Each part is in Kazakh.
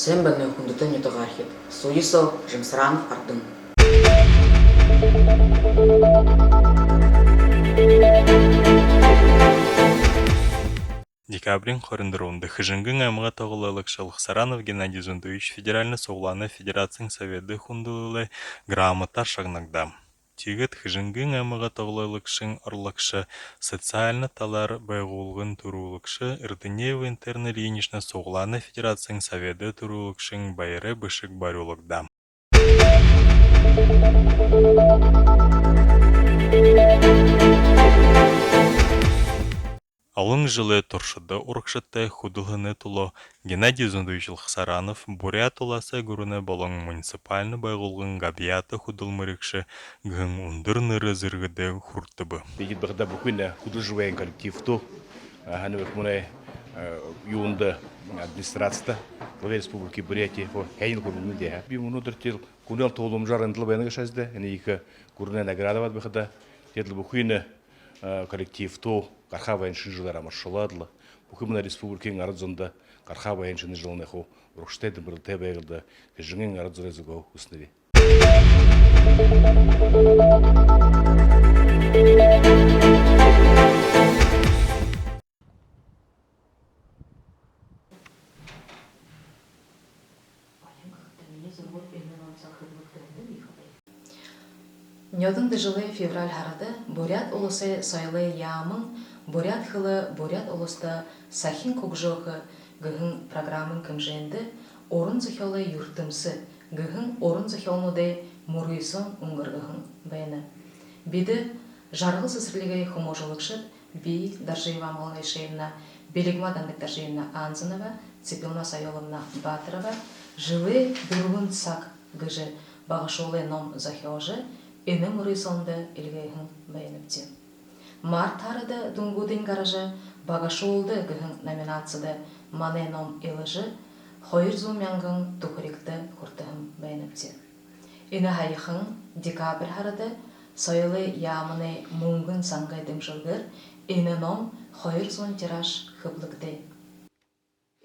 Сэмбэны хүндэтэй нютогархит. Суисо жимсранов ардын. Декабрин хорындыруында хыжынгын аймыға тоғылылық шылық Саранов Геннадий Зундович Федеральный соғланы Федерациян Советы хундылы грамота шагнагда. Тегет хыжынгын аймыға тоғылылық шың орлықшы социально талар байгулғын турулықшы Иртынева интернет-ленишна соғланы Федерациян Советы турулық шың байыры бышык барулықда. Алың жылы торшыды урықшытты худылғыны тұлы Геннадий Зундович Саранов Бурят уласы гүріні болың муниципальны байгулғын габияты худылмырықшы ғын ұндыр ныры зіргіді хұрттыбы. Бегет бұғыда бүкіне худылжывайын коллективту, ғаны өк мұнай юынды администрацията Главы Республики Бурятия хәйін көрінді де. Бі мұны дұртел күнел тоғылым жарындылы байны ғышазды, әне екі көріне награда бад бұғыда. Деділ бүкіне коллективту Карха военшин жылара маршаладылы. Бүкіміна республиканың арыдзонда Карха военшин жылыны қо ұрықштайды бірілті бәйгілді кежіңен арыдзоры зүгі үснеде. Нёдың жылы февраль харады Бурят улысы сойлы ямын Бурят хылы Бурят улыста сахин көгжоғы гүхін программын кімженді орын зөхелы юртымсы гүхін орын зөхелнуды мұрыйсын ұңғырғығын бәйіні. Биді жарғы сысырлігі хуможылықшыд би Даржиева Малынай Шейвна, Белигма Дангыт Даржиевна Анзынова, Цепилна Сайоловна Батырова жылы дұрғын сак гыжы бағышолы ном зөхелжы Эным рысонды илгейхін бәйініпте. Март арыды дүнгудың гаражы бағашолды гіхін номинацияды маненом илыжы хойыр зумянгын тухырикті құртығын бәйініпте. Эні хайықын декабр арыды сойлы ямыны мұңгын саңғайдың жылғыр эні ном хойыр зун тираж хыблыгды.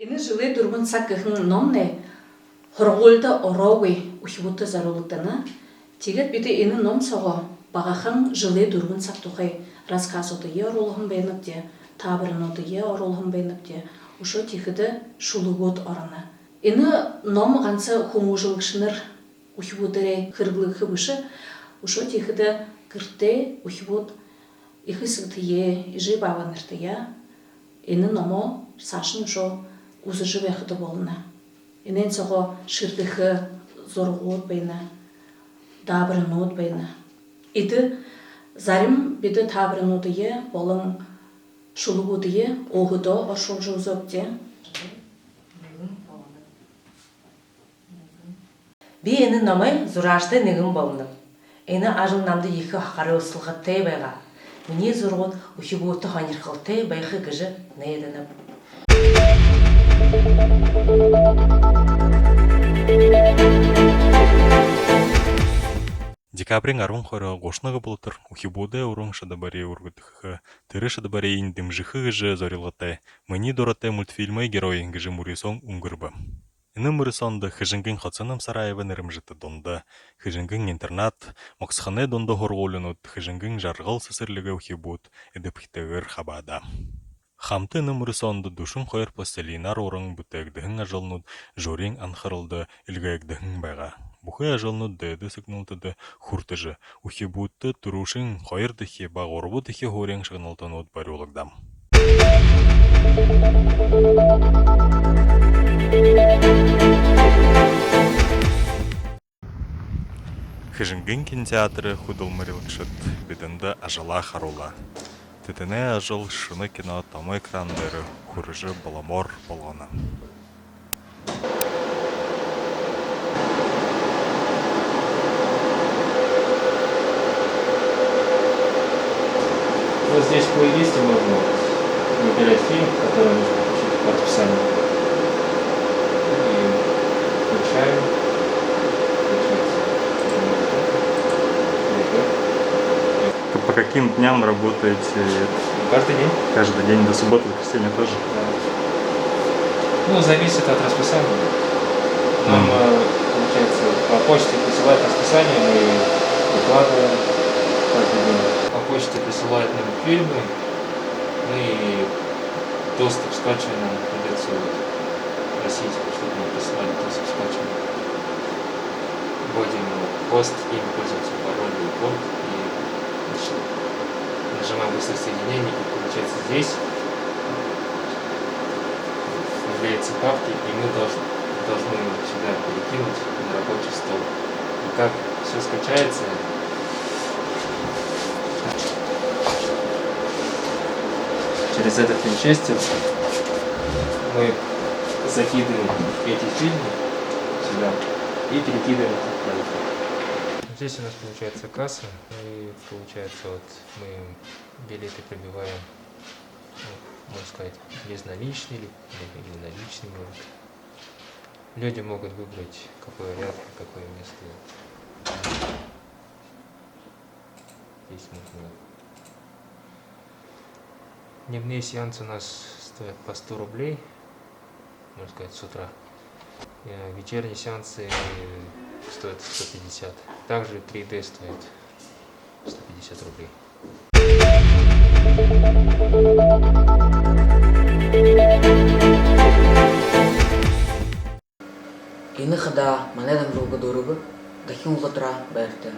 Эні жылы дүргін сақ гіхін номны хорғолды орауы ұхибутты зарулықтыны Тегет биде ені ном соғы бағақын жылы дүргін сақтуқай рассказ оты е оролығын бәйініпте, табырын оты е оролығын бәйініпте, ұшо текіді шулығыт ораны. Ені ном ғансы хумужылықшыныр ұхибудырай кіргілік хыбышы, ұшо текіді кіртті ұхибуд ихысықты е, жи баванырды е, ені номо сашын ұшо ұзы вәқыды болына. Енен соғы шырдықы зорғуыт бәйіні. Табырын от бәйіні. Иді зарим биді табырын одые, болың шулық одые, оғыды оршол жозөкте. Би ені номай зурашты негін болынып. Ені ажыл намды екі хақары ұсылғыттай байға. Мне зурғыт ұхибуыты ханерқылтай байқы гыжы нейдініп. Декабрин арун хоры гошнығы болытыр, ухибуды урун шадабаре ургытықы, тыры шадабаре индім жихы гыжы зорилғытай, mëни дораты мультфильмы герой гыжы мурисон уңгырбы. Іні мурисонды хыжынгын хоцыным сарайывын ірімжіті донды, хыжынгын интернат, моксханы донды хорғолынут, хыжынгын жарғыл сысырлығы ухибуд, эдіпхтігір хабада. Хамты іні мурисонды душын қойыр пластилинар орын бұтэгдігін ажылнут, жорин анхырылды, үлгәйгдігін байға. Бұхы ажылны дөді сігнылтыды хұртыжы, ухибутты тұрушын қойырдығы бағорбудығы хорен шығынылтын от бары олығдам. Хыжынгын кинотеатры худылмырылықшыд бедінді ажыла харула. Тетіне ажыл шыны кино тамы экрандары хұрыжы баламор болғаны. Вот здесь в плейлисте можно выбирать фильм, который нужно включить по расписанию. И включаем. По каким дням работаете? Каждый день. Каждый день, до субботы, воскресенья тоже? Да. Ну, зависит от расписания. Нам, получается, по почте присылают расписание, мы выкладываем каждый день. По почте присылают нам фильмы, мы доступ скачиваем, нам придется просить, чтобы нам присылали доступ скачиваем. Вводим пост, имя пользователя, пароль и код, и нажимаем быстрое соединение, и получается здесь является папки, и мы должны сюда перекинуть на рабочий стол. И как все скачается, через этот винчестер мы закидываем эти фильмы сюда и перекидываем их в проектор. Здесь у нас получается касса, и получается вот мы билеты пробиваем, можно сказать, безналичные или наличные. Люди могут выбрать, какой ряд, какое место. Здесь можно. Дневные сеансы у нас стоят по 100 рублей, можно сказать, с утра. Вечерние сеансы стоят 150. Также 3D стоит 150 рублей. Ины хада манедан руга дурубы, дахин лотра берте.